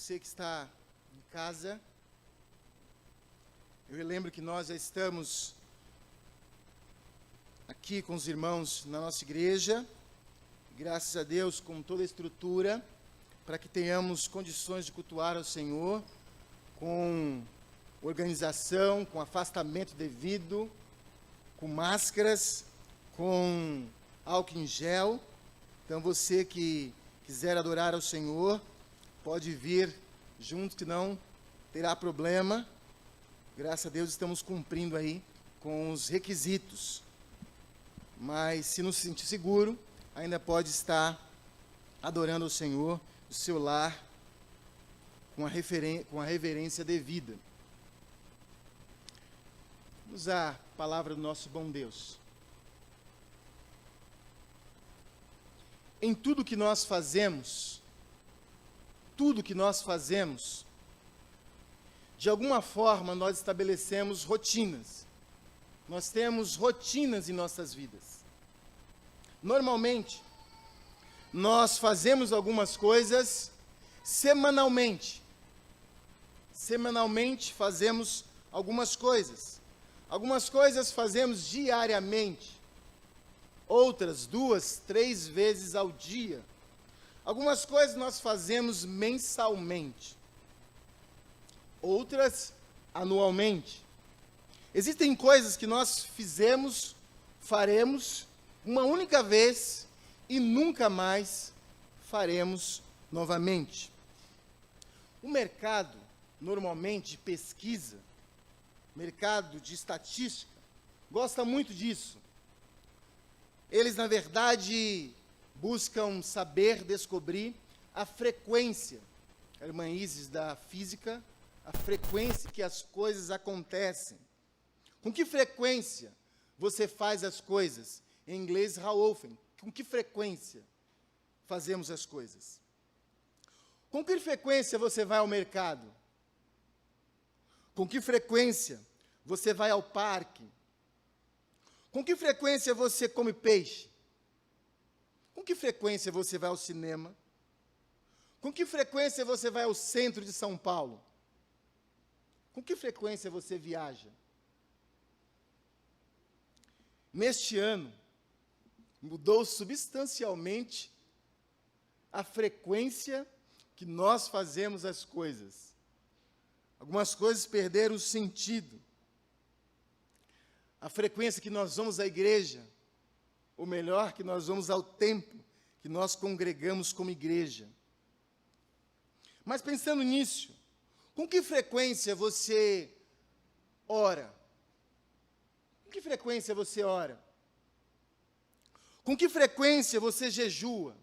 você que está em casa, eu relembro que nós já estamos aqui com os irmãos na nossa igreja, graças a Deus, com toda a estrutura, para que tenhamos condições de cultuar ao Senhor, com organização, com afastamento devido, com máscaras, com álcool em gel. Então você que quiser adorar ao Senhor, pode vir junto, que não terá problema. Graças a Deus estamos cumprindo aí com os requisitos. Mas se não se sentir seguro, ainda pode estar adorando ao Senhor no seu lar, com a reverência devida. Vamos à palavra do nosso bom Deus. Em tudo que nós fazemos, de alguma forma nós estabelecemos rotinas. Nós temos rotinas em nossas vidas. Normalmente, nós fazemos algumas coisas semanalmente. Semanalmente fazemos algumas coisas. Algumas coisas fazemos diariamente. Outras 2, 3 vezes ao dia. Algumas coisas nós fazemos mensalmente. Outras anualmente. Existem coisas que nós faremos uma única vez e nunca mais faremos novamente. O mercado, normalmente, de pesquisa, mercado de estatística, gosta muito disso. Eles, na verdade, buscam saber, descobrir a frequência, a irmã Isis da física, a frequência que as coisas acontecem. Com que frequência você faz as coisas? Em inglês, how often? Com que frequência fazemos as coisas? Com que frequência você vai ao mercado? Com que frequência você vai ao parque? Com que frequência você come peixe? Com que frequência você vai ao cinema? Com que frequência você vai ao centro de São Paulo? Com que frequência você viaja? Neste ano, mudou substancialmente a frequência que nós fazemos as coisas. Algumas coisas perderam o sentido. A frequência que nós vamos à igreja, ou melhor, que nós vamos ao templo, que nós congregamos como igreja. Mas pensando nisso, com que frequência você ora? Com que frequência você ora? Com que frequência você jejua?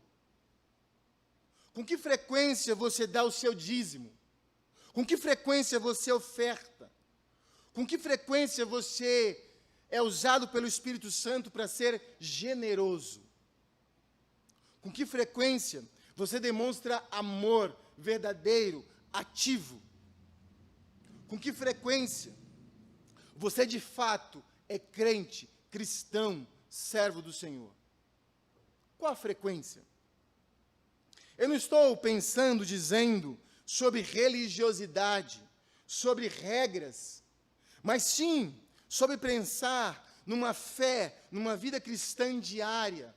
Com que frequência você dá o seu dízimo? Com que frequência você oferta? Com que frequência você é usado pelo Espírito Santo para ser generoso? Com que frequência você demonstra amor verdadeiro, ativo? Com que frequência você de fato é crente, cristão, servo do Senhor? Qual a frequência? Eu não estou pensando, dizendo sobre religiosidade, sobre regras, mas sim sobre pensar numa fé, numa vida cristã diária,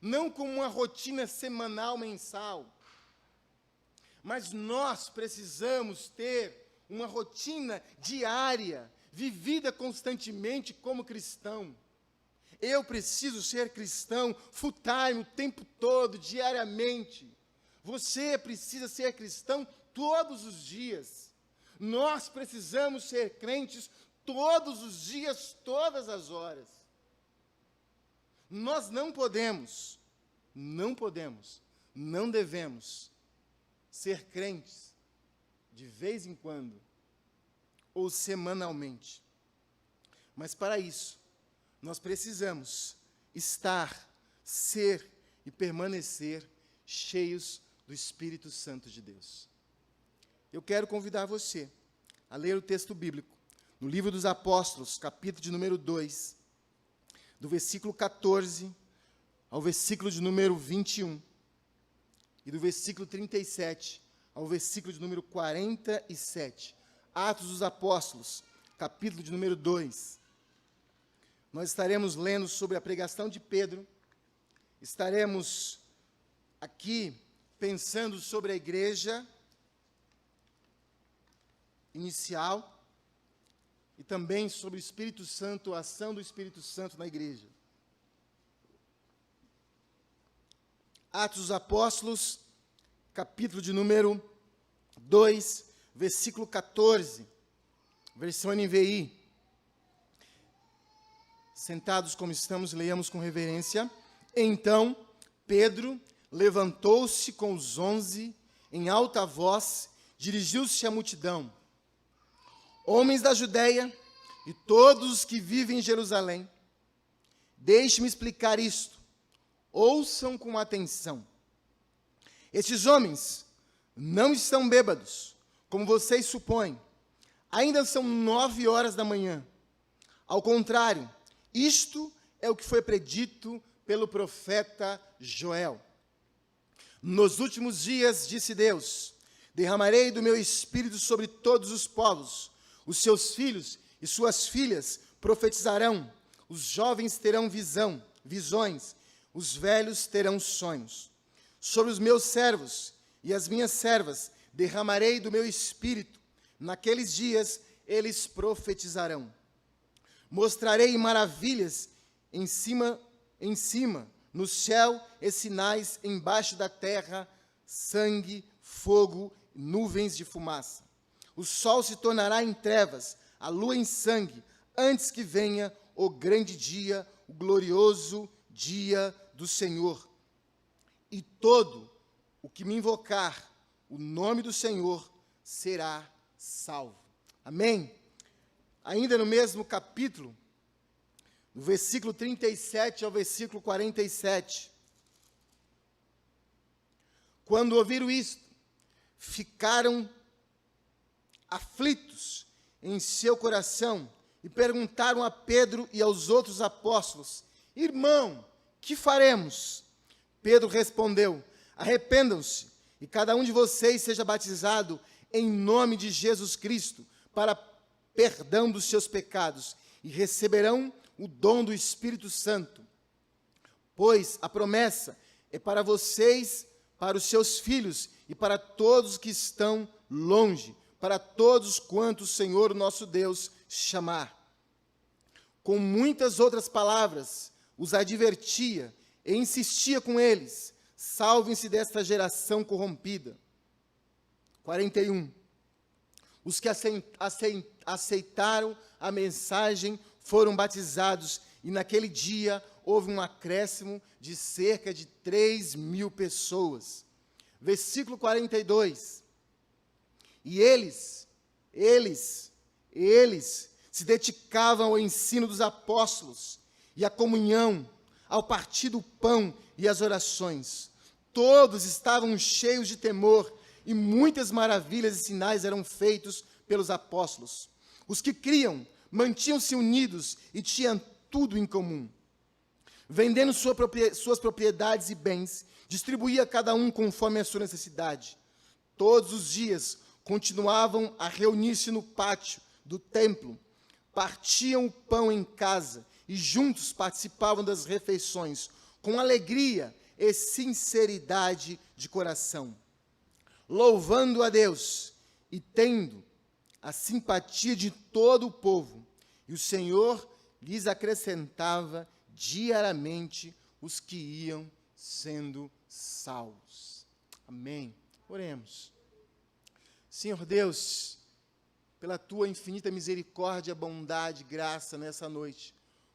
não como uma rotina semanal, mensal. Mas nós precisamos ter uma rotina diária, vivida constantemente como cristão. Eu preciso ser cristão full time, o tempo todo, diariamente. Você precisa ser cristão todos os dias. Nós precisamos ser crentes todos os dias, todas as horas. Nós não podemos, não devemos ser crentes de vez em quando ou semanalmente. Mas para isso, nós precisamos estar, ser e permanecer cheios do Espírito Santo de Deus. Eu quero convidar você a ler o texto bíblico no Livro dos Apóstolos, capítulo de número 2, do versículo 14 ao versículo de número 21, e do versículo 37 ao versículo de número 47. Atos dos Apóstolos, capítulo de número 2. Nós estaremos lendo sobre a pregação de Pedro, estaremos aqui pensando sobre a igreja inicial e também sobre o Espírito Santo, a ação do Espírito Santo na igreja. Atos dos Apóstolos, capítulo de número 2, versículo 14, versão NVI. Sentados como estamos, leiamos com reverência. Então, Pedro levantou-se com os 11, em alta voz, dirigiu-se à multidão. Homens da Judéia e todos os que vivem em Jerusalém, deixe-me explicar isto. Ouçam com atenção. Estes homens não estão bêbados, como vocês supõem. Ainda são 9 horas da manhã. Ao contrário, isto é o que foi predito pelo profeta Joel. Nos últimos dias, disse Deus, derramarei do meu espírito sobre todos os povos. Os seus filhos e suas filhas profetizarão. Os jovens terão visões. Os velhos terão sonhos. Sobre os meus servos e as minhas servas derramarei do meu espírito. Naqueles dias eles profetizarão. Mostrarei maravilhas em cima, no céu, e sinais embaixo da terra, sangue, fogo, nuvens de fumaça. O sol se tornará em trevas, a lua em sangue, antes que venha o grande dia, o glorioso dia do Senhor. E todo o que me invocar o nome do Senhor será salvo. Amém? Ainda no mesmo capítulo, no versículo 37 ao versículo 47. Quando ouviram isto, ficaram aflitos em seu coração e perguntaram a Pedro e aos outros apóstolos: irmão, que faremos? Pedro respondeu: arrependam-se e cada um de vocês seja batizado em nome de Jesus Cristo para perdão dos seus pecados e receberão o dom do Espírito Santo. Pois a promessa é para vocês, para os seus filhos e para todos que estão longe, para todos quantos o Senhor nosso Deus chamar. Com muitas outras palavras, os advertia e insistia com eles: salvem-se desta geração corrompida. 41. Os que aceitaram a mensagem foram batizados, e naquele dia houve um acréscimo de cerca de 3.000 pessoas. Versículo 42. E eles se dedicavam ao ensino dos apóstolos e à comunhão, ao partir do pão e às orações. Todos estavam cheios de temor e muitas maravilhas e sinais eram feitos pelos apóstolos. Os que criam mantinham-se unidos e tinham tudo em comum. Vendendo suas propriedades e bens, distribuía cada um conforme a sua necessidade. Todos os dias continuavam a reunir-se no pátio do templo, partiam o pão em casa e juntos participavam das refeições, com alegria e sinceridade de coração, louvando a Deus e tendo a simpatia de todo o povo. E o Senhor lhes acrescentava diariamente os que iam sendo salvos. Amém. Oremos. Senhor Deus, pela tua infinita misericórdia, bondade, graça nessa noite,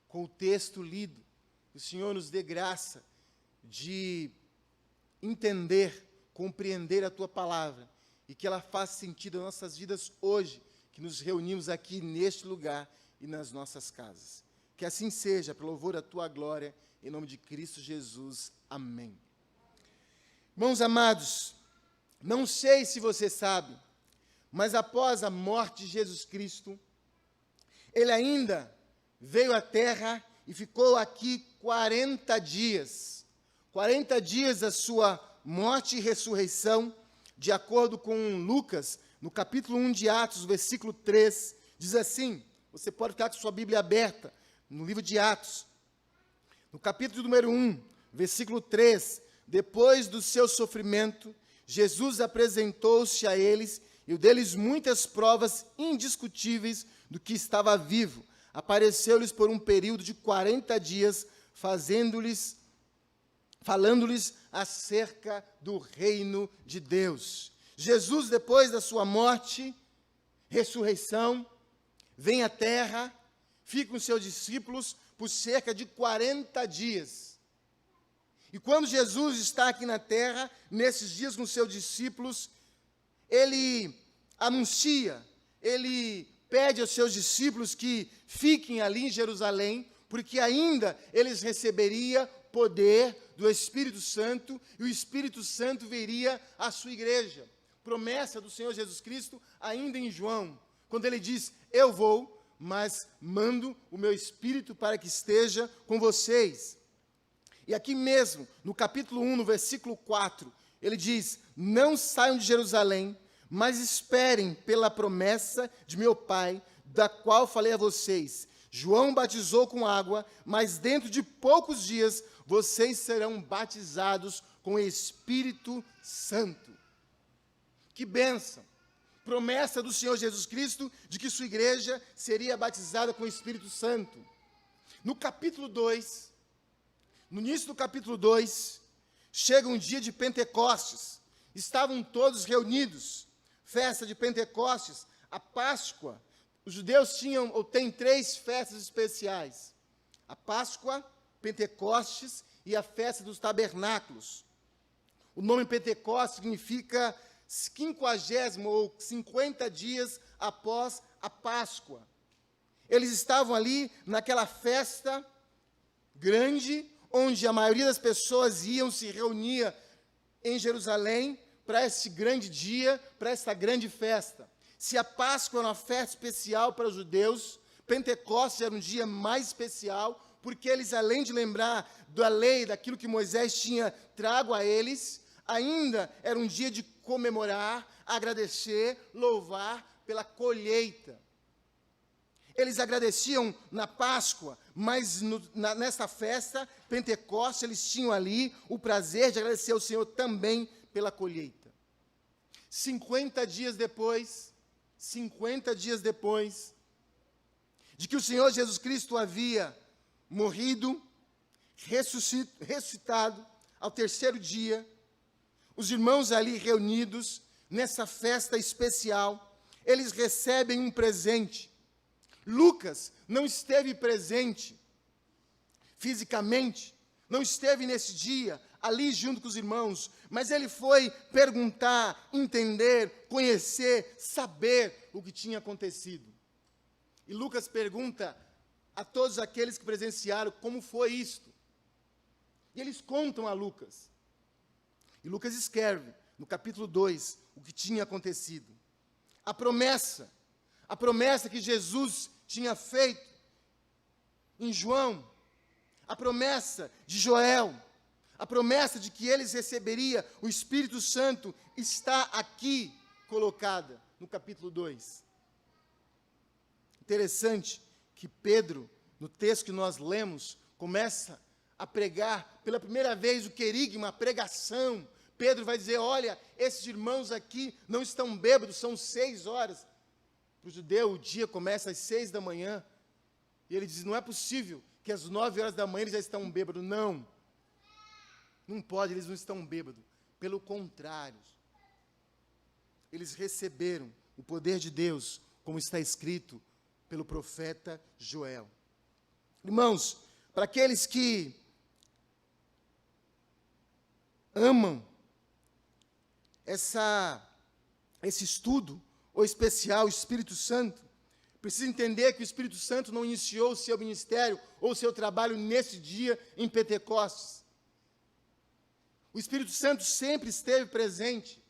com o texto lido, o Senhor nos dê graça de entender, compreender a tua palavra e que ela faça sentido nas nossas vidas hoje, que nos reunimos aqui neste lugar e nas nossas casas. Que assim seja, pelo louvor da tua glória, em nome de Cristo Jesus. Amém. Irmãos amados, não sei se você sabe, mas após a morte de Jesus Cristo, ele ainda veio à terra e ficou aqui 40 dias. 40 dias da sua morte e ressurreição, de acordo com Lucas, no capítulo 1 de Atos, versículo 3, diz assim, você pode ficar com sua Bíblia aberta, no livro de Atos, no capítulo número 1, versículo 3, depois do seu sofrimento, Jesus apresentou-se a eles e deu-lhes muitas provas indiscutíveis do que estava vivo. Apareceu-lhes por um período de 40 dias, falando-lhes acerca do reino de Deus. Jesus, depois da sua morte, ressurreição, vem à terra, fica com seus discípulos por cerca de 40 dias. E quando Jesus está aqui na terra, nesses dias com seus discípulos, ele anuncia, ele pede aos seus discípulos que fiquem ali em Jerusalém, porque ainda eles receberiam poder do Espírito Santo, e o Espírito Santo viria à sua igreja. Promessa do Senhor Jesus Cristo, ainda em João, quando ele diz, eu vou, mas mando o meu Espírito para que esteja com vocês. E aqui mesmo, no capítulo 1, no versículo 4, ele diz, não saiam de Jerusalém, mas esperem pela promessa de meu Pai, da qual falei a vocês. João batizou com água, mas dentro de poucos dias vocês serão batizados com o Espírito Santo. Que bênção! Promessa do Senhor Jesus Cristo de que sua igreja seria batizada com o Espírito Santo. No capítulo 2, no início do capítulo 2, chega um dia de Pentecostes. Estavam todos reunidos. Festa de Pentecostes, a Páscoa. Os judeus têm 3 festas especiais. A Páscoa, Pentecostes e a festa dos tabernáculos. O nome Pentecostes significa 50 ou 50 dias após a Páscoa. Eles estavam ali naquela festa grande, onde a maioria das pessoas iam se reunir em Jerusalém para esse grande dia, para essa grande festa. Se a Páscoa era uma festa especial para os judeus, Pentecostes era um dia mais especial, porque eles, além de lembrar da lei, daquilo que Moisés tinha trago a eles, ainda era um dia de comemorar, agradecer, louvar pela colheita. Eles agradeciam na Páscoa, mas nessa festa, Pentecostes, eles tinham ali o prazer de agradecer ao Senhor também pela colheita. 50 dias depois de que o Senhor Jesus Cristo havia morrido, ressuscitado, ao terceiro dia, os irmãos ali reunidos, nessa festa especial, eles recebem um presente. Lucas não esteve presente fisicamente, não esteve nesse dia, ali junto com os irmãos, mas ele foi perguntar, entender, conhecer, saber o que tinha acontecido. E Lucas pergunta a todos aqueles que presenciaram como foi isto. E eles contam a Lucas. E Lucas escreve, no capítulo 2, o que tinha acontecido. A promessa que Jesus tinha feito em João, a promessa de Joel, a promessa de que eles receberiam o Espírito Santo, está aqui colocada no capítulo 2. Interessante que Pedro, no texto que nós lemos, começa a pregar pela primeira vez o querigma, a pregação. Pedro vai dizer, olha, esses irmãos aqui não estão bêbados, são 6 horas. Para o judeu, o dia começa às 6 da manhã. E ele diz, não é possível que às 9 horas da manhã eles já estão bêbados. Não. Não pode, eles não estão bêbados. Pelo contrário. Eles receberam o poder de Deus, como está escrito pelo profeta Joel. Irmãos, para aqueles que amam esse estudo, ou especial, o Espírito Santo, precisa entender que o Espírito Santo não iniciou o seu ministério ou o seu trabalho nesse dia em Pentecostes. O Espírito Santo sempre esteve presente,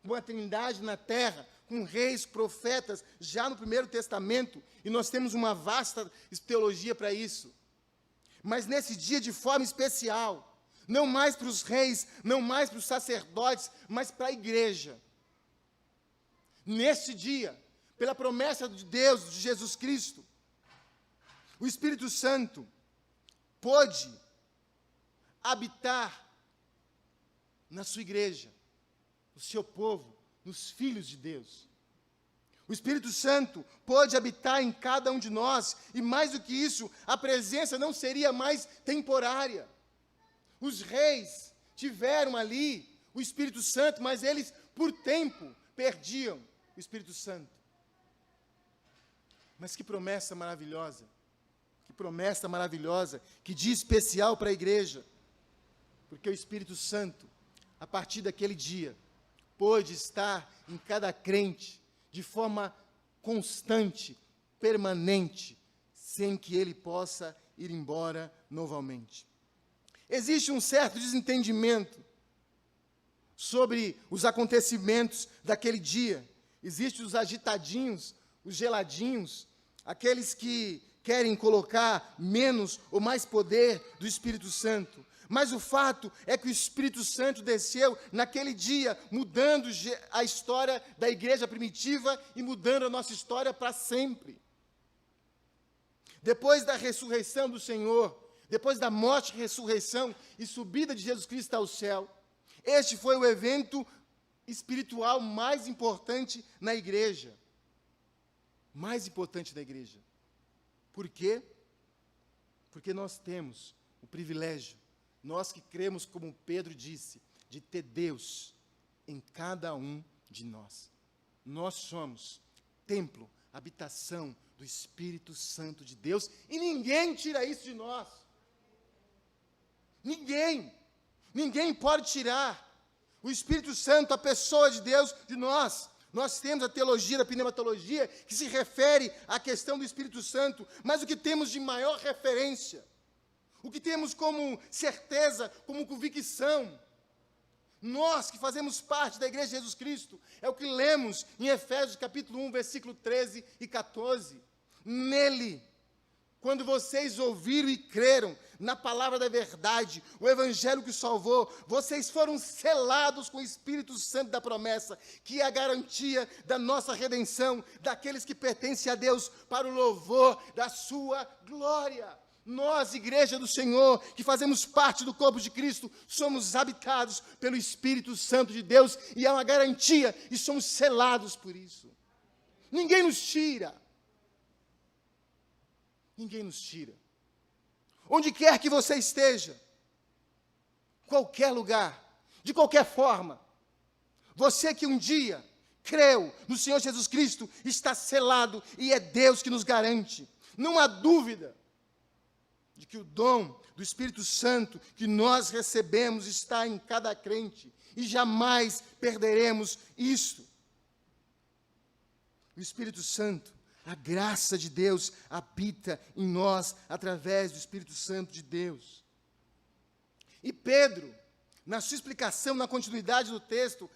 com a Trindade na terra, com reis, profetas, já no Primeiro Testamento, e nós temos uma vasta teologia para isso. Mas nesse dia, de forma especial, não mais para os reis, não mais para os sacerdotes, mas para a igreja. Neste dia, pela promessa de Deus, de Jesus Cristo, o Espírito Santo pôde habitar na sua igreja, no seu povo, nos filhos de Deus. O Espírito Santo pode habitar em cada um de nós, e mais do que isso, a presença não seria mais temporária. Os reis tiveram ali o Espírito Santo, mas eles, por tempo, perdiam o Espírito Santo. Mas que promessa maravilhosa, que dia especial para a igreja, porque o Espírito Santo, a partir daquele dia, pôde estar em cada crente, de forma constante, permanente, sem que ele possa ir embora novamente. Existe um certo desentendimento sobre os acontecimentos daquele dia. Existem os agitadinhos, os geladinhos, aqueles que querem colocar menos ou mais poder do Espírito Santo. Mas o fato é que o Espírito Santo desceu naquele dia, mudando a história da igreja primitiva e mudando a nossa história para sempre. Depois da ressurreição do Senhor, depois da morte, ressurreição e subida de Jesus Cristo ao céu, este foi o evento espiritual mais importante na igreja. Mais importante da igreja. Por quê? Porque nós temos o privilégio, nós que cremos, como Pedro disse, de ter Deus em cada um de nós. Nós somos templo, habitação do Espírito Santo de Deus, e ninguém tira isso de nós. Ninguém pode tirar o Espírito Santo, a pessoa de Deus, de nós. Nós temos a teologia da pneumatologia, que se refere à questão do Espírito Santo, mas o que temos de maior referência, o que temos como certeza, como convicção, nós que fazemos parte da Igreja de Jesus Cristo, é o que lemos em Efésios capítulo 1, versículo 13 e 14. Nele, quando vocês ouviram e creram na palavra da verdade, o evangelho que salvou, vocês foram selados com o Espírito Santo da promessa, que é a garantia da nossa redenção, daqueles que pertencem a Deus, para o louvor da sua glória. Nós, igreja do Senhor, que fazemos parte do corpo de Cristo, somos habitados pelo Espírito Santo de Deus, e é uma garantia, e somos selados por isso. Ninguém nos tira. Ninguém nos tira. Onde quer que você esteja, qualquer lugar, de qualquer forma, você que um dia creu no Senhor Jesus Cristo, está selado, e é Deus que nos garante. Não há dúvida de que o dom do Espírito Santo que nós recebemos está em cada crente, e jamais perderemos isto. O Espírito Santo, a graça de Deus habita em nós através do Espírito Santo de Deus. E Pedro, na sua explicação, na continuidade do texto,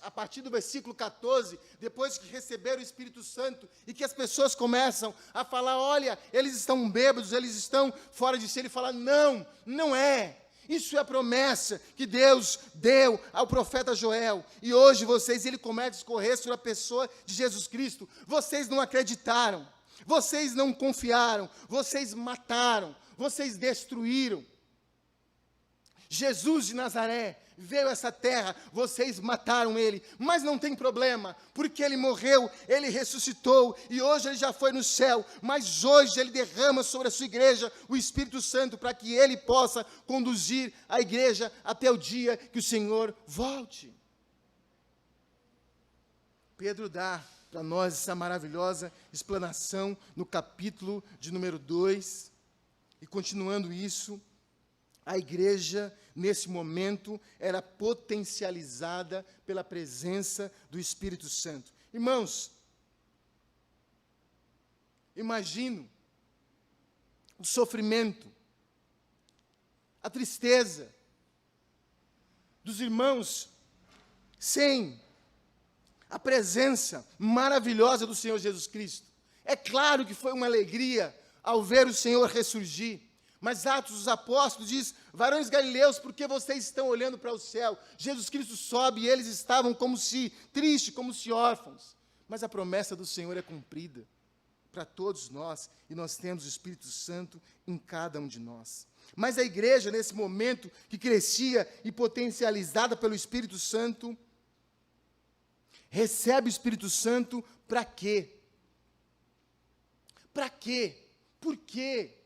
a partir do versículo 14, depois que receberam o Espírito Santo, e que as pessoas começam a falar, olha, eles estão bêbados, eles estão fora de si, ele fala, não é. Isso é a promessa que Deus deu ao profeta Joel. E hoje ele começa a discorrer sobre a pessoa de Jesus Cristo. Vocês não acreditaram, vocês não confiaram, vocês mataram, vocês destruíram. Jesus de Nazaré veio a essa terra, vocês mataram ele, mas não tem problema, porque ele morreu, ele ressuscitou, e hoje ele já foi no céu, mas hoje ele derrama sobre a sua igreja o Espírito Santo, para que ele possa conduzir a igreja até o dia que o Senhor volte. Pedro dá para nós essa maravilhosa explanação no capítulo de número 2, e continuando isso, a igreja, nesse momento, era potencializada pela presença do Espírito Santo. Irmãos, imagino o sofrimento, a tristeza dos irmãos sem a presença maravilhosa do Senhor Jesus Cristo. É claro que foi uma alegria ao ver o Senhor ressurgir. Mas Atos dos Apóstolos diz, varões galileus, por que vocês estão olhando para o céu? Jesus Cristo sobe e eles estavam como se tristes, como se órfãos. mas a promessa do Senhor é cumprida para todos nós, e nós temos o Espírito Santo em cada um de nós. Mas a igreja, nesse momento que crescia e potencializada pelo Espírito Santo, recebe o Espírito Santo para quê? Para quê? Por quê?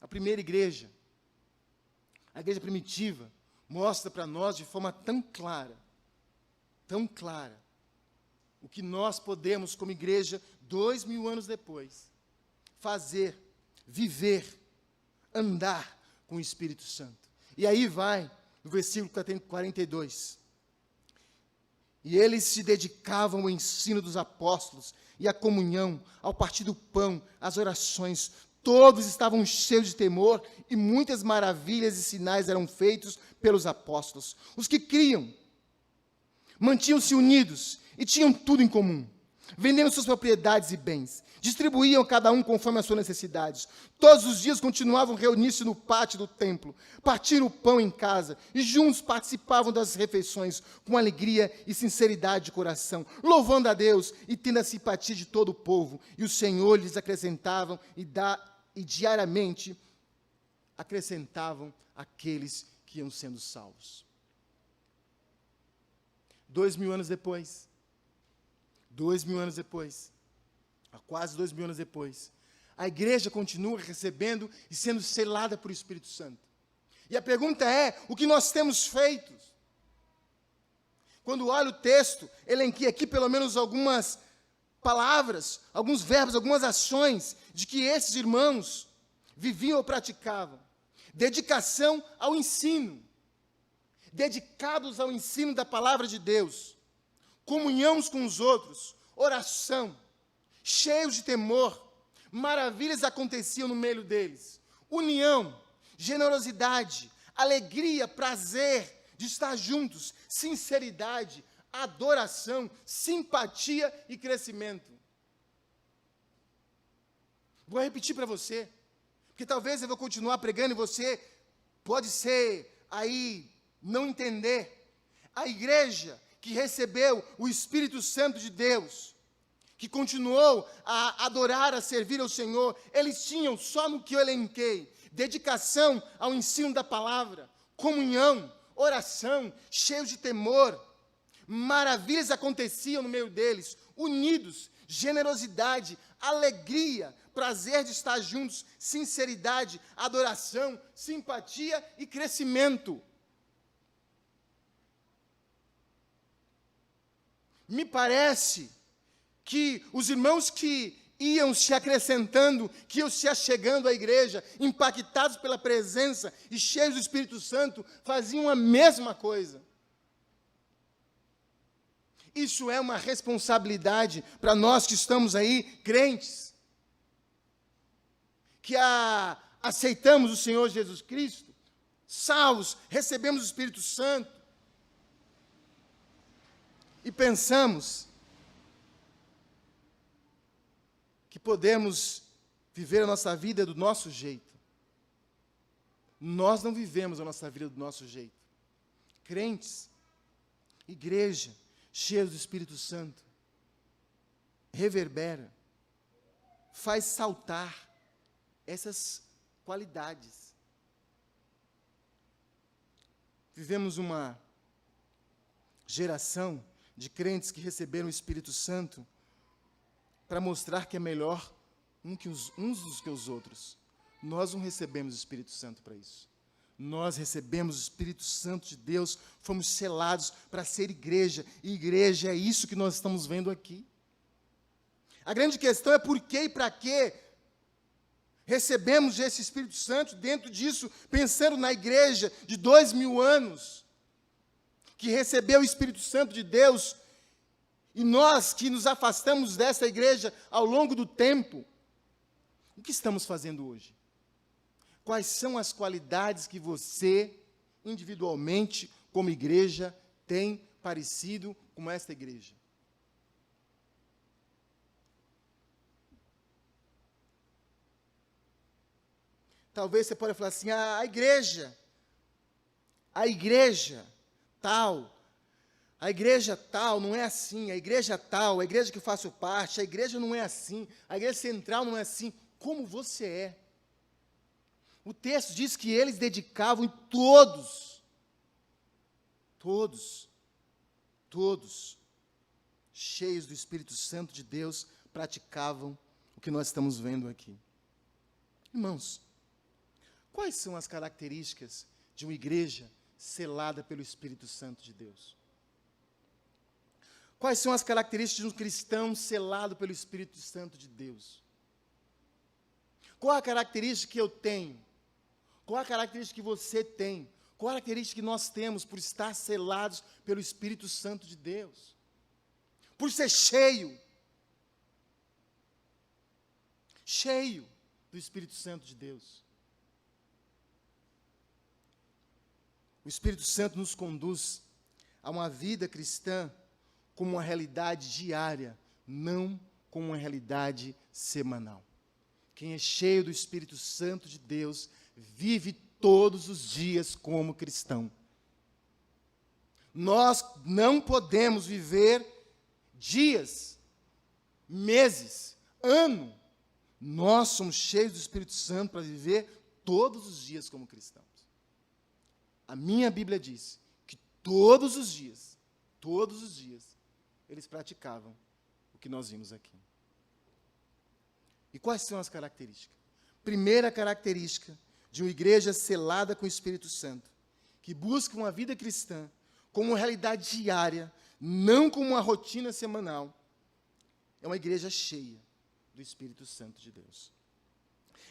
A primeira igreja, a igreja primitiva, mostra para nós de forma tão clara, o que nós podemos, como igreja, 2000 anos depois, fazer, viver, andar com o Espírito Santo. E aí vai, no versículo 42. E eles se dedicavam ao ensino dos apóstolos e à comunhão, ao partir do pão, às orações. Todos estavam cheios de temor e muitas maravilhas e sinais eram feitos pelos apóstolos. Os que criam mantinham-se unidos e tinham tudo em comum. Vendendo suas propriedades e bens, distribuíam cada um conforme as suas necessidades. Todos os dias continuavam a reunir-se no pátio do templo, partiram o pão em casa e juntos participavam das refeições com alegria e sinceridade de coração, louvando a Deus e tendo a simpatia de todo o povo. E o Senhor lhes acrescentavam e diariamente acrescentavam aqueles que iam sendo salvos. 2000 anos depois, quase 2000 anos depois, a igreja continua recebendo e sendo selada por Espírito Santo. E a pergunta é, o que nós temos feito? Quando olho o texto, elenquei aqui pelo menos algumas palavras, alguns verbos, algumas ações de que esses irmãos viviam ou praticavam. Dedicação ao ensino, dedicados ao ensino da palavra de Deus, comunhão uns com os outros, oração, cheios de temor, maravilhas aconteciam no meio deles, união, generosidade, alegria, prazer de estar juntos, sinceridade, adoração, simpatia e crescimento. Vou repetir para você, porque talvez eu vou continuar pregando e você pode ser aí não entender. A igreja que recebeu o Espírito Santo de Deus, que continuou a adorar, a servir ao Senhor, eles tinham, só no que eu elenquei, dedicação ao ensino da palavra, comunhão, oração, cheios de temor, maravilhas aconteciam no meio deles, unidos, generosidade, alegria, prazer de estar juntos, sinceridade, adoração, simpatia e crescimento. Me parece que os irmãos que iam se acrescentando, que iam se achegando à igreja, impactados pela presença e cheios do Espírito Santo, faziam a mesma coisa. Isso é uma responsabilidade para nós que estamos aí, crentes, que aceitamos o Senhor Jesus Cristo, salvos, recebemos o Espírito Santo, e pensamos que podemos viver a nossa vida do nosso jeito. Nós não vivemos a nossa vida do nosso jeito. Crentes, igreja, cheios do Espírito Santo, reverbera, faz saltar essas qualidades. Vivemos uma geração de crentes que receberam o Espírito Santo para mostrar que é melhor uns que os outros. Nós não recebemos o Espírito Santo para isso. Nós recebemos o Espírito Santo de Deus, fomos selados para ser igreja, e igreja é isso que nós estamos vendo aqui. A grande questão é por que e para que recebemos esse Espírito Santo, dentro disso, pensando na igreja de 2000 anos, que recebeu o Espírito Santo de Deus, e nós que nos afastamos dessa igreja ao longo do tempo, o que estamos fazendo hoje? Quais são as qualidades que você, individualmente, como igreja, tem parecido com esta igreja? Talvez você possa falar assim, a igreja tal, A igreja tal não é assim, a igreja tal, a igreja que eu faço parte, a igreja não é assim, a igreja central não é assim. Como você é? O texto diz que eles dedicavam e todos, cheios do Espírito Santo de Deus, praticavam o que nós estamos vendo aqui. Irmãos, quais são as características de uma igreja selada pelo Espírito Santo de Deus? Quais são as características de um cristão selado pelo Espírito Santo de Deus? Qual a característica que eu tenho? Qual a característica que você tem? Qual a característica que nós temos por estar selados pelo Espírito Santo de Deus? Por ser cheio do Espírito Santo de Deus. O Espírito Santo nos conduz a uma vida cristã como uma realidade diária, não como uma realidade semanal. Quem é cheio do Espírito Santo de Deus vive todos os dias como cristão. Nós não podemos viver dias, meses, ano. Nós somos cheios do Espírito Santo para viver todos os dias como cristãos. A minha Bíblia diz que todos os dias, eles praticavam o que nós vimos aqui. E quais são as características? Primeira característica de uma igreja selada com o Espírito Santo, que busca uma vida cristã como uma realidade diária, não como uma rotina semanal, é uma igreja cheia do Espírito Santo de Deus.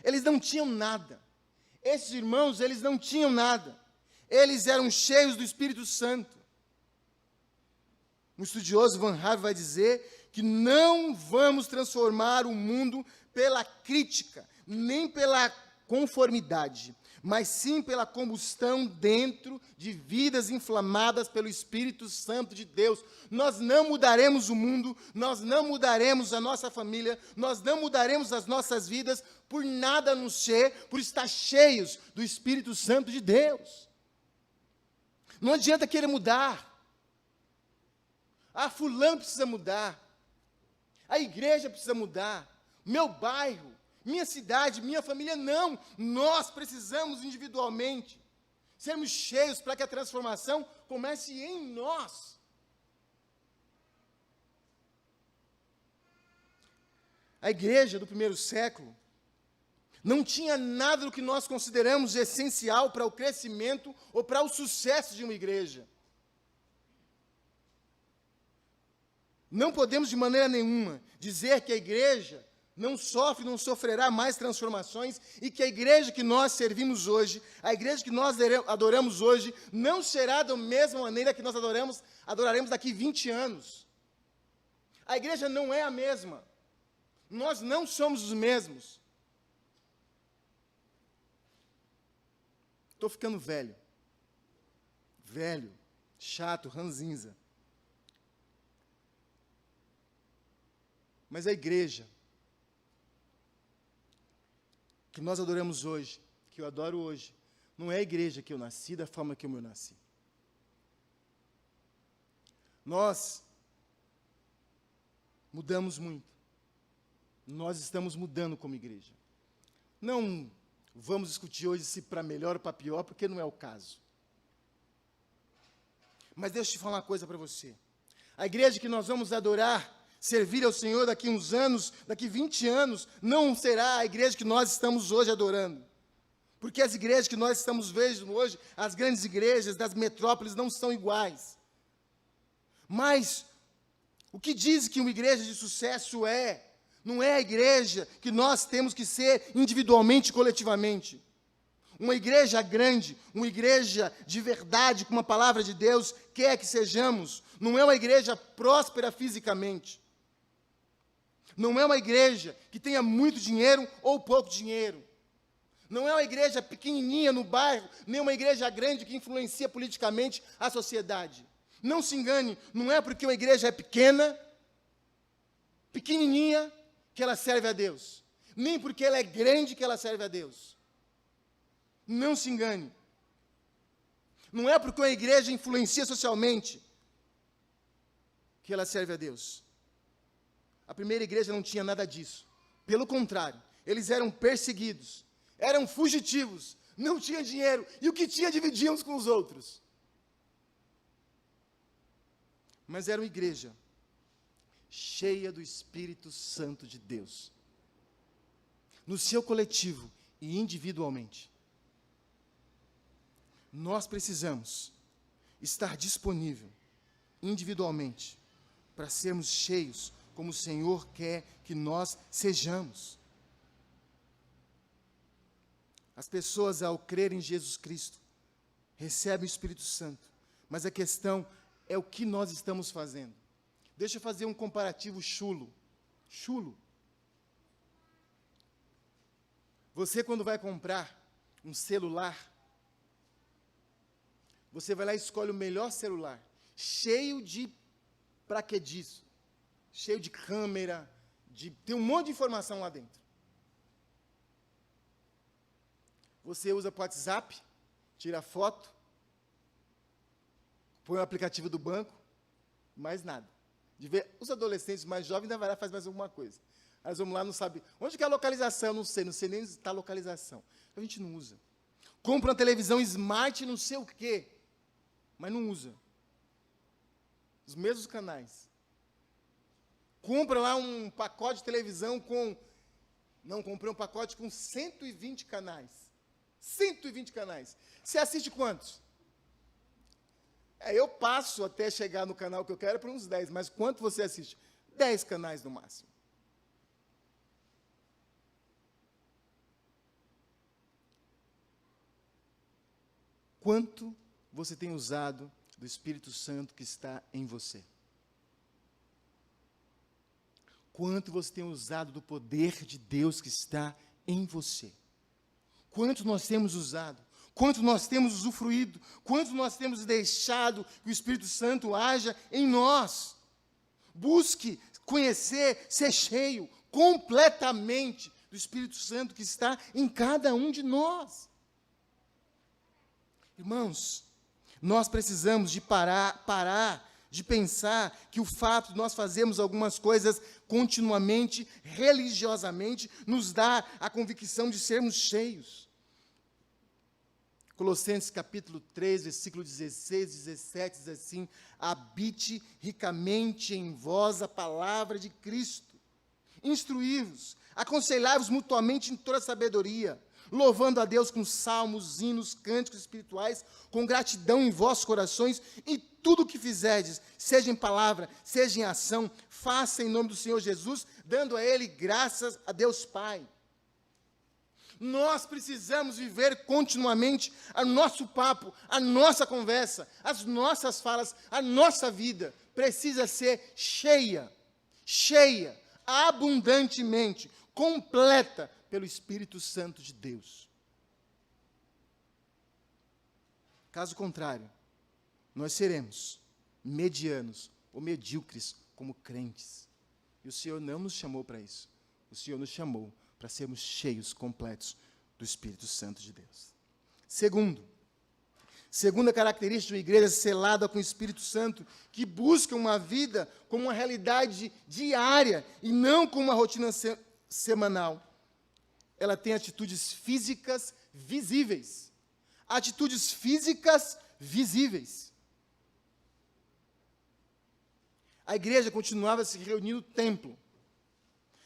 Eles não tinham nada. Esses irmãos, eles não tinham nada. Eles eram cheios do Espírito Santo. Um estudioso, Van Harve, vai dizer que não vamos transformar o mundo pela crítica, nem pela conformidade, mas sim pela combustão dentro de vidas inflamadas pelo Espírito Santo de Deus. Nós não mudaremos o mundo, nós não mudaremos a nossa família, nós não mudaremos as nossas vidas por nada a não ser por estar cheios do Espírito Santo de Deus. Não adianta querer mudar. Ah, fulano precisa mudar. A igreja precisa mudar. Meu bairro, minha cidade, minha família, não. Nós precisamos individualmente sermos cheios para que a transformação comece em nós. A igreja do primeiro século não tinha nada do que nós consideramos essencial para o crescimento ou para o sucesso de uma igreja. Não podemos de maneira nenhuma dizer que a igreja não sofre, não sofrerá mais transformações e que a igreja que nós servimos hoje, a igreja que nós adoramos hoje, não será da mesma maneira que nós adoraremos daqui 20 anos. A igreja não é a mesma. Nós não somos os mesmos. Estou ficando velho. Velho, chato, ranzinza. Mas a igreja que nós adoramos hoje, que eu adoro hoje, não é a igreja que eu nasci da forma que eu nasci. Nós mudamos muito. Nós estamos mudando como igreja. Não vamos discutir hoje se para melhor ou para pior, porque não é o caso. Mas deixa eu te falar uma coisa para você. A igreja que nós vamos adorar, servir ao Senhor daqui uns anos, daqui 20 anos, não será a igreja que nós estamos hoje adorando. Porque as igrejas que nós estamos vendo hoje, as grandes igrejas das metrópoles não são iguais. Mas o que diz que uma igreja de sucesso é? Não é a igreja que nós temos que ser individualmente e coletivamente. Uma igreja grande, uma igreja de verdade, com uma palavra de Deus, quer que sejamos. Não é uma igreja próspera fisicamente. Não é uma igreja que tenha muito dinheiro ou pouco dinheiro. Não é uma igreja pequenininha no bairro, nem uma igreja grande que influencia politicamente a sociedade. Não se engane, não é porque uma igreja é pequena, pequenininha, que ela serve a Deus. Nem porque ela é grande que ela serve a Deus. Não se engane. Não é porque uma igreja influencia socialmente que ela serve a Deus. A primeira igreja não tinha nada disso. Pelo contrário, eles eram perseguidos, eram fugitivos, não tinham dinheiro, e o que tinha dividiam uns com os outros. Mas era uma igreja cheia do Espírito Santo de Deus, no seu coletivo e individualmente. Nós precisamos estar disponível individualmente para sermos cheios como o Senhor quer que nós sejamos. As pessoas, ao crerem em Jesus Cristo, recebem o Espírito Santo, mas a questão é o que nós estamos fazendo. Deixa eu fazer um comparativo chulo. Você, quando vai comprar um celular, você vai lá e escolhe o melhor celular, cheio de paraquedismo, cheio de câmera, tem um monte de informação lá dentro. Você usa o WhatsApp, tira foto, põe o aplicativo do banco, mais nada. Os adolescentes mais jovens ainda vai lá e faz mais alguma coisa. Nós vamos lá, não sabe. Onde que é a localização? Não sei nem onde está a localização. A gente não usa. Compra uma televisão smart, não sei o quê, mas não usa. Os mesmos canais. Compra lá um pacote de televisão com... Não, comprei um pacote com 120 canais. 120 canais. Você assiste quantos? Eu passo até chegar no canal que eu quero para uns 10, mas quanto você assiste? 10 canais no máximo. Quanto você tem usado do Espírito Santo que está em você? Quanto você tem usado do poder de Deus que está em você? Quanto nós temos usado? Quanto nós temos usufruído? Quanto nós temos deixado que o Espírito Santo haja em nós? Busque conhecer, ser cheio completamente do Espírito Santo que está em cada um de nós. Irmãos, nós precisamos de parar de pensar que o fato de nós fazermos algumas coisas continuamente, religiosamente, nos dá a convicção de sermos cheios. Colossenses capítulo 3, versículo 16, 17, diz assim: habite ricamente em vós a palavra de Cristo, instruí-vos, aconselhai-vos mutuamente em toda sabedoria, louvando a Deus com salmos, hinos, cânticos espirituais, com gratidão em vossos corações, e tudo o que fizerdes, seja em palavra, seja em ação, faça em nome do Senhor Jesus, dando a Ele graças a Deus Pai. Nós precisamos viver continuamente o nosso papo, a nossa conversa, as nossas falas, a nossa vida precisa ser cheia, abundantemente, completa pelo Espírito Santo de Deus. Caso contrário, nós seremos medianos ou medíocres como crentes. E o Senhor não nos chamou para isso. O Senhor nos chamou para sermos cheios, completos do Espírito Santo de Deus. Segunda característica de uma igreja selada com o Espírito Santo, que busca uma vida como uma realidade diária e não como uma rotina semanal. Ela tem atitudes físicas visíveis. Atitudes físicas visíveis. A igreja continuava se reunindo no templo,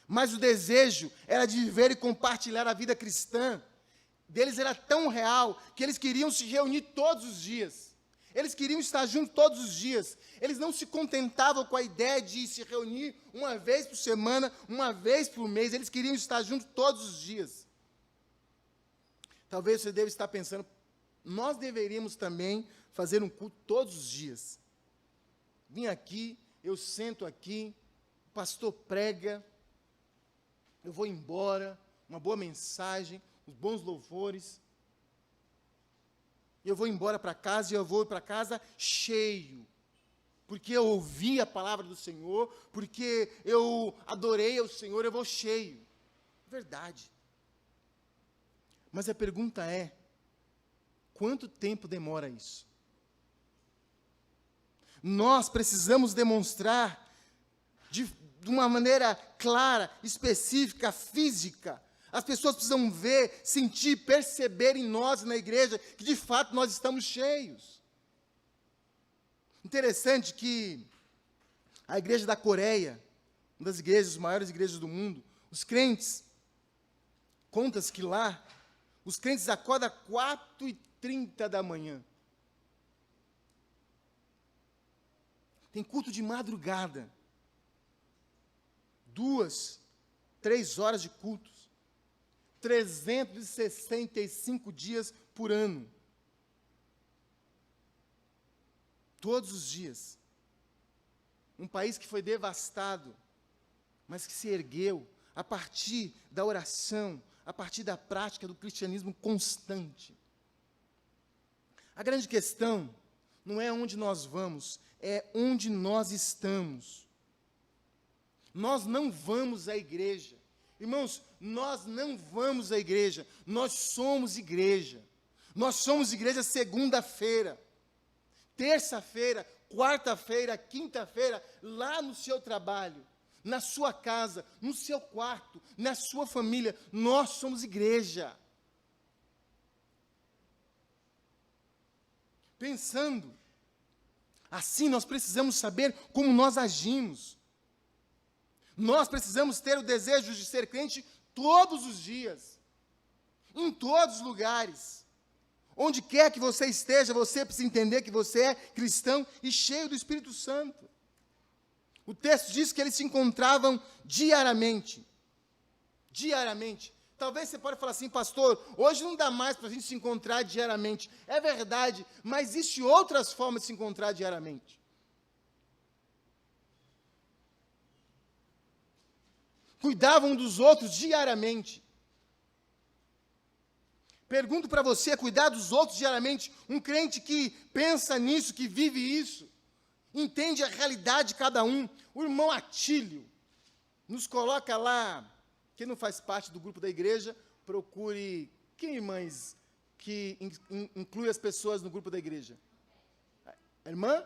mas o desejo era de viver e compartilhar a vida cristã. Deles era tão real que eles queriam se reunir todos os dias. Eles queriam estar juntos todos os dias. Eles não se contentavam com a ideia de se reunir uma vez por semana, uma vez por mês. Eles queriam estar juntos todos os dias. Talvez você deva estar pensando, nós deveríamos também fazer um culto todos os dias. Vim aqui, eu sento aqui, o pastor prega, eu vou embora, uma boa mensagem, os bons louvores. E eu vou embora para casa, e eu vou para casa cheio. Porque eu ouvi a palavra do Senhor, porque eu adorei ao Senhor, eu vou cheio. Verdade. Mas a pergunta é, quanto tempo demora isso? Nós precisamos demonstrar de uma maneira clara, específica, física. As pessoas precisam ver, sentir, perceber em nós, na igreja, que de fato nós estamos cheios. Interessante que a igreja da Coreia, uma das igrejas, as maiores igrejas do mundo, os crentes, conta-se que lá, os crentes acordam às 4h30 da manhã. Tem culto de madrugada. 2, 3 horas de cultos. 365 dias por ano. Todos os dias. Um país que foi devastado, mas que se ergueu a partir da oração, a partir da prática do cristianismo constante. A grande questão não é onde nós vamos, é onde nós estamos. Nós não vamos à igreja. Irmãos, nós não vamos à igreja, nós somos igreja. Nós somos igreja segunda-feira, terça-feira, quarta-feira, quinta-feira, lá no seu trabalho, na sua casa, no seu quarto, na sua família. Nós somos igreja. Pensando assim, nós precisamos saber como nós agimos. Nós precisamos ter o desejo de ser crente todos os dias, em todos os lugares. Onde quer que você esteja, você precisa entender que você é cristão e cheio do Espírito Santo. O texto diz que eles se encontravam diariamente. Diariamente. Talvez você pode falar assim, pastor, hoje não dá mais para a gente se encontrar diariamente. É verdade, mas existem outras formas de se encontrar diariamente. Cuidavam dos outros diariamente. Pergunto para você, cuidar dos outros diariamente, um crente que pensa nisso, que vive isso, entende a realidade de cada um. O irmão Atílio nos coloca lá, quem não faz parte do grupo da igreja, procure, quem irmãs que inclui as pessoas no grupo da igreja? A irmã?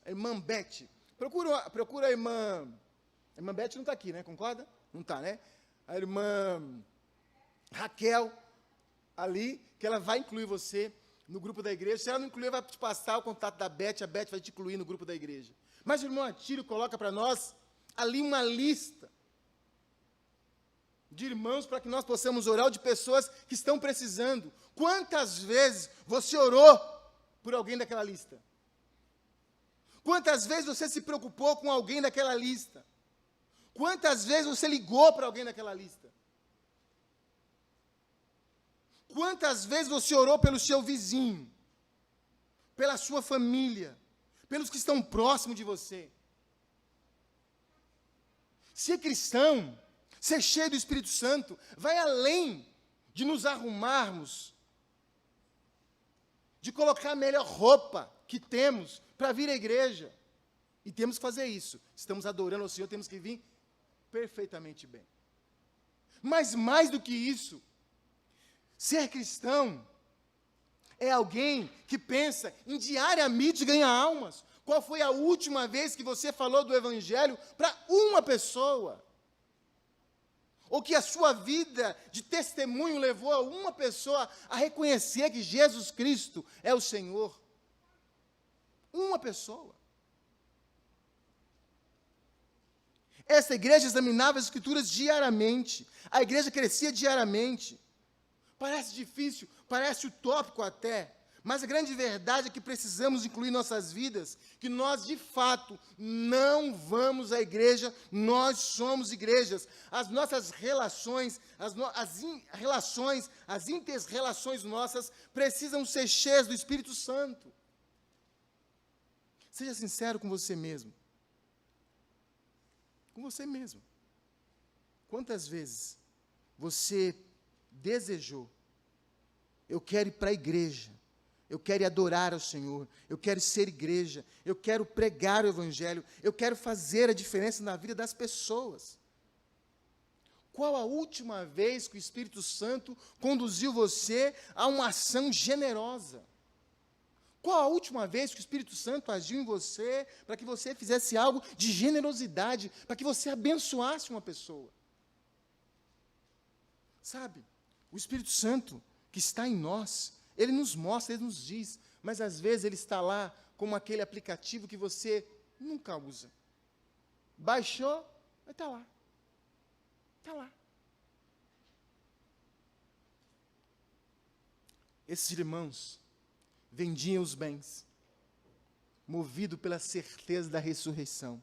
A irmã Beth. Procura a irmã Beth não está aqui, né? Concorda? Não está, né? A irmã Raquel, ali, que ela vai incluir você no grupo da igreja. Se ela não incluir, vai te passar o contato da Beth, a Beth vai te incluir no grupo da igreja. Mas o irmão Atílio coloca para nós ali uma lista de irmãos para que nós possamos orar, ou de pessoas que estão precisando. Quantas vezes você orou por alguém daquela lista? Quantas vezes você se preocupou com alguém daquela lista? Quantas vezes você ligou para alguém daquela lista? Quantas vezes você orou pelo seu vizinho, pela sua família, pelos que estão próximos de você? Ser cristão, ser cheio do Espírito Santo, vai além de nos arrumarmos, de colocar a melhor roupa que temos para vir à igreja. E temos que fazer isso. Estamos adorando ao Senhor, temos que vir perfeitamente bem. Mas mais do que isso, ser cristão é alguém que pensa em diariamente ganhar almas. Qual foi a última vez que você falou do Evangelho para uma pessoa? Ou que a sua vida de testemunho levou a uma pessoa a reconhecer que Jesus Cristo é o Senhor? Uma pessoa. Essa igreja examinava as Escrituras diariamente. A igreja crescia diariamente. Parece difícil, parece utópico até, mas a grande verdade é que precisamos incluir em nossas vidas que nós, de fato, não vamos à igreja, nós somos igrejas. As nossas relações, as inter-relações nossas precisam ser cheias do Espírito Santo. Seja sincero com você mesmo. Com você mesmo. Quantas vezes você desejou, eu quero ir para a igreja, eu quero ir adorar ao Senhor, eu quero ser igreja, eu quero pregar o Evangelho, eu quero fazer a diferença na vida das pessoas? Qual a última vez que o Espírito Santo conduziu você a uma ação generosa? Qual a última vez que o Espírito Santo agiu em você para que você fizesse algo de generosidade, para que você abençoasse uma pessoa? Sabe, o Espírito Santo que está em nós, ele nos mostra, ele nos diz, mas às vezes ele está lá como aquele aplicativo que você nunca usa. Baixou, mas está lá. Está lá. Esses irmãos vendiam os bens, movido pela certeza da ressurreição.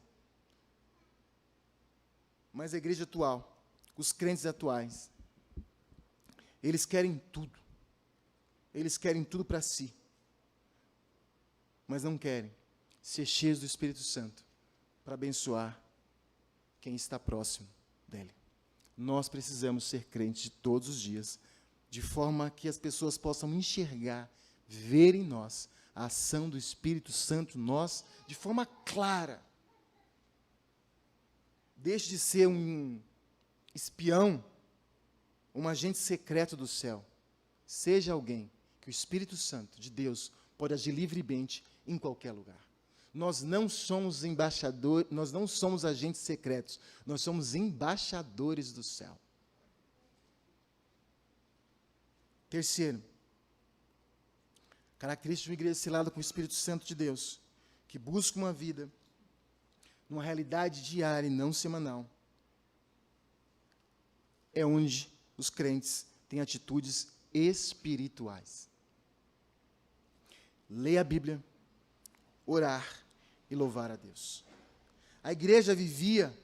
Mas a igreja atual, os crentes atuais, eles querem tudo. Eles querem tudo para si. Mas não querem ser cheios do Espírito Santo para abençoar quem está próximo dele. Nós precisamos ser crentes de todos os dias, de forma que as pessoas possam enxergar, ver em nós a ação do Espírito Santo em nós de forma clara. Deixe de ser um espião, um agente secreto do céu. Seja alguém que o Espírito Santo de Deus pode agir livremente em qualquer lugar. Nós não somos embaixadores, nós não somos agentes secretos, nós somos embaixadores do céu. Terceiro, característica de uma igreja selada com o Espírito Santo de Deus, que busca uma vida numa realidade diária e não semanal, é onde os crentes têm atitudes espirituais. Ler a Bíblia, orar e louvar a Deus. A igreja vivia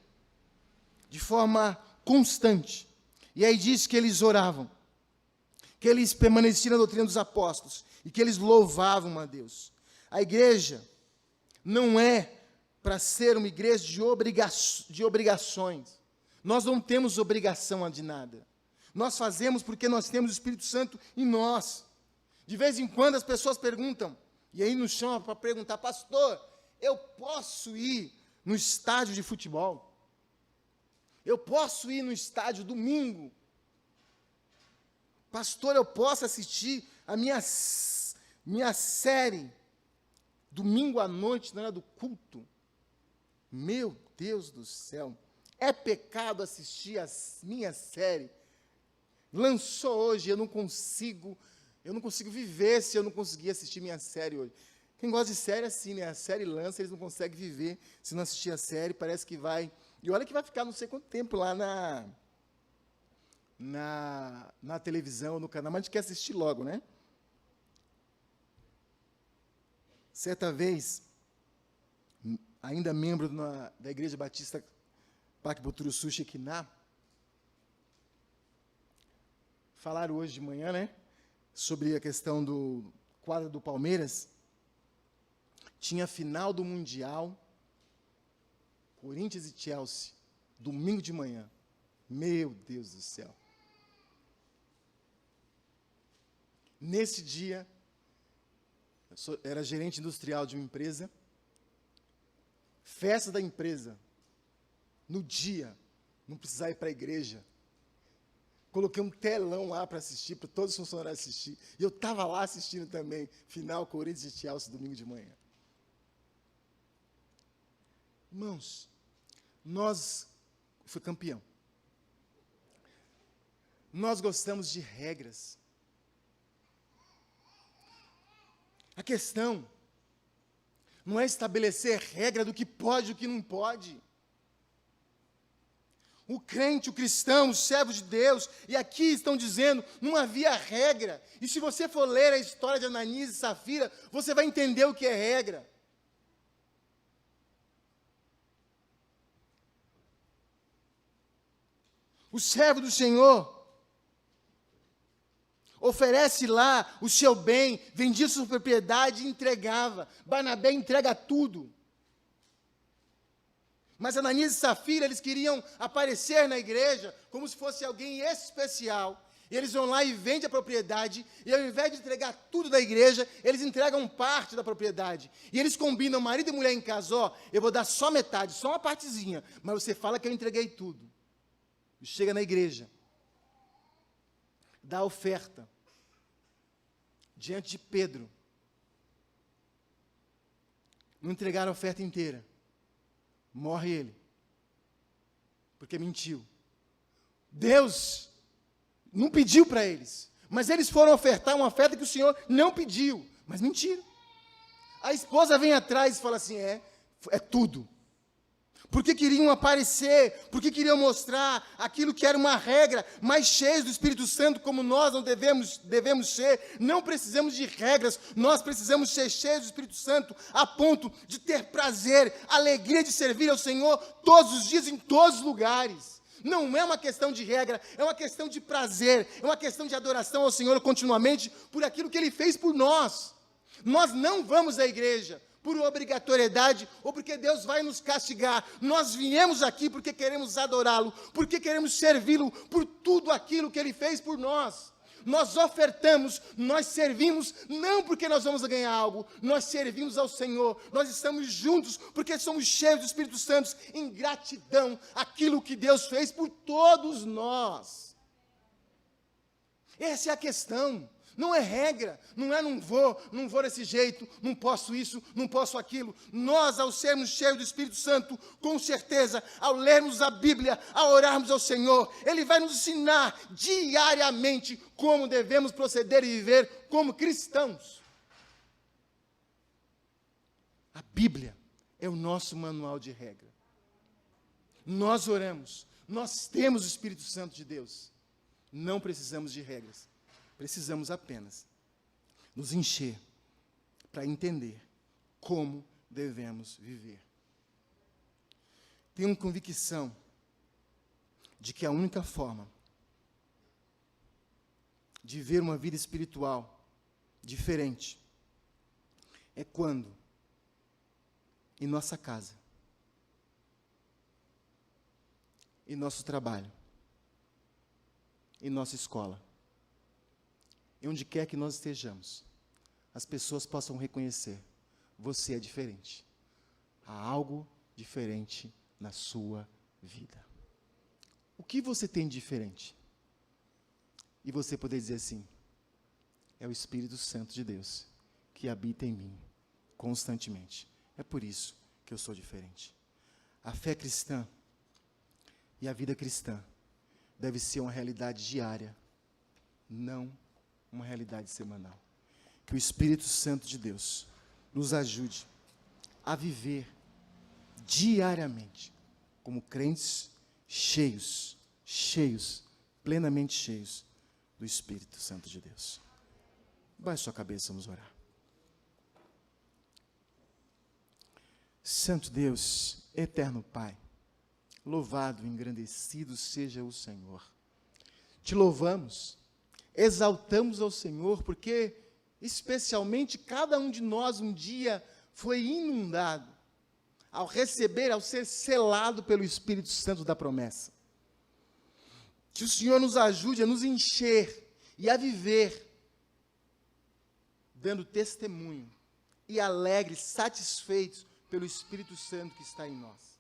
de forma constante. E aí diz que eles oravam, que eles permaneciam na doutrina dos apóstolos e que eles louvavam a Deus. A igreja não é para ser uma igreja de obrigações. Nós não temos obrigação de nada. Nós fazemos porque nós temos o Espírito Santo em nós. De vez em quando as pessoas perguntam, e aí nos chamam para perguntar: pastor, eu posso ir no estádio de futebol? Eu posso ir no estádio domingo? Pastor, eu posso assistir a minha série domingo à noite, na hora do culto? Meu Deus do céu, é pecado assistir a minha série? Lançou hoje, eu não consigo viver se eu não conseguir assistir minha série hoje. Quem gosta de série é assim, né? A série lança, eles não conseguem viver se não assistir a série, parece que vai... E olha que vai ficar não sei quanto tempo lá na televisão, no canal, mas a gente quer assistir logo, né? Certa vez, ainda membro da Igreja Batista Parque Boturuçu, Shekinah, falaram hoje de manhã, né? Sobre a questão do quadro do Palmeiras. Tinha final do Mundial, Corinthians e Chelsea, domingo de manhã. Meu Deus do céu. Nesse dia, era gerente industrial de uma empresa, festa da empresa, no dia, não precisava ir para a igreja. Coloquei um telão lá para assistir, para todos os funcionários assistir. E eu estava lá assistindo também, final Corinthians e Chelsea, domingo de manhã. Irmãos, fui campeão. Nós gostamos de regras. A questão não é estabelecer regra do que pode e do que não pode. O crente, o cristão, o servo de Deus, e aqui estão dizendo, não havia regra. E se você for ler a história de Ananias e Safira, você vai entender o que é regra. O servo do Senhor oferece lá o seu bem, vendia sua propriedade e entregava. Barnabé entrega tudo. Mas Ananias e Safira, eles queriam aparecer na igreja como se fosse alguém especial. E eles vão lá e vendem a propriedade, e ao invés de entregar tudo da igreja, eles entregam parte da propriedade. E eles combinam, marido e mulher em casa: ó, eu vou dar só metade, só uma partezinha, mas você fala que eu entreguei tudo. E chega na igreja, dá a oferta, diante de Pedro. não entregaram a oferta inteira. Morre ele, porque mentiu. Deus não pediu para eles, mas eles foram ofertar uma oferta que o Senhor não pediu, mas mentiram. A esposa vem atrás e fala assim, é tudo. Porque queriam aparecer, porque queriam mostrar aquilo que era uma regra, mas cheios do Espírito Santo, como nós não devemos ser, não precisamos de regras, nós precisamos ser cheios do Espírito Santo, a ponto de ter prazer, alegria de servir ao Senhor todos os dias, em todos os lugares. Não é uma questão de regra, é uma questão de prazer, é uma questão de adoração ao Senhor continuamente, por aquilo que Ele fez por nós. Nós não vamos à igreja por obrigatoriedade, ou porque Deus vai nos castigar. Nós viemos aqui porque queremos adorá-lo, porque queremos servi-lo por tudo aquilo que Ele fez por nós. Nós ofertamos, nós servimos, não porque nós vamos ganhar algo, nós servimos ao Senhor, nós estamos juntos, porque somos cheios do Espírito Santo, em gratidão àquilo que Deus fez por todos nós. Essa é a questão. Não é regra, não vou desse jeito, não posso isso, não posso aquilo. Nós, ao sermos cheios do Espírito Santo, com certeza, ao lermos a Bíblia, ao orarmos ao Senhor, Ele vai nos ensinar diariamente como devemos proceder e viver como cristãos. A Bíblia é o nosso manual de regra. Nós oramos, nós temos o Espírito Santo de Deus, não precisamos de regras. Precisamos apenas nos encher para entender como devemos viver. Tenho convicção de que a única forma de ver uma vida espiritual diferente é quando, em nossa casa, em nosso trabalho, em nossa escola, e onde quer que nós estejamos, as pessoas possam reconhecer, você é diferente. Há algo diferente na sua vida. O que você tem de diferente? E você poder dizer assim, é o Espírito Santo de Deus que habita em mim constantemente. É por isso que eu sou diferente. A fé cristã e a vida cristã deve ser uma realidade diária, não uma realidade semanal. Que o Espírito Santo de Deus nos ajude a viver diariamente como crentes cheios, plenamente cheios do Espírito Santo de Deus. Baixe sua cabeça, vamos orar. Santo Deus, eterno Pai, louvado e engrandecido seja o Senhor. Te louvamos, exaltamos ao Senhor, porque especialmente cada um de nós um dia foi inundado ao receber, ao ser selado pelo Espírito Santo da promessa. Que o Senhor nos ajude a nos encher e a viver dando testemunho e alegres, satisfeitos pelo Espírito Santo que está em nós.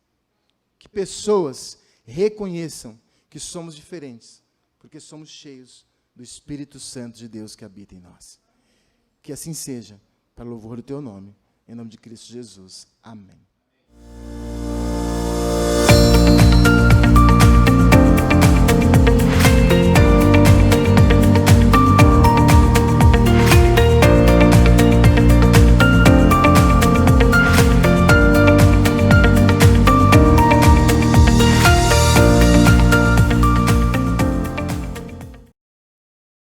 Que pessoas reconheçam que somos diferentes, porque somos cheios do Espírito Santo de Deus que habita em nós. Que assim seja, para louvor do teu nome, em nome de Cristo Jesus. Amém.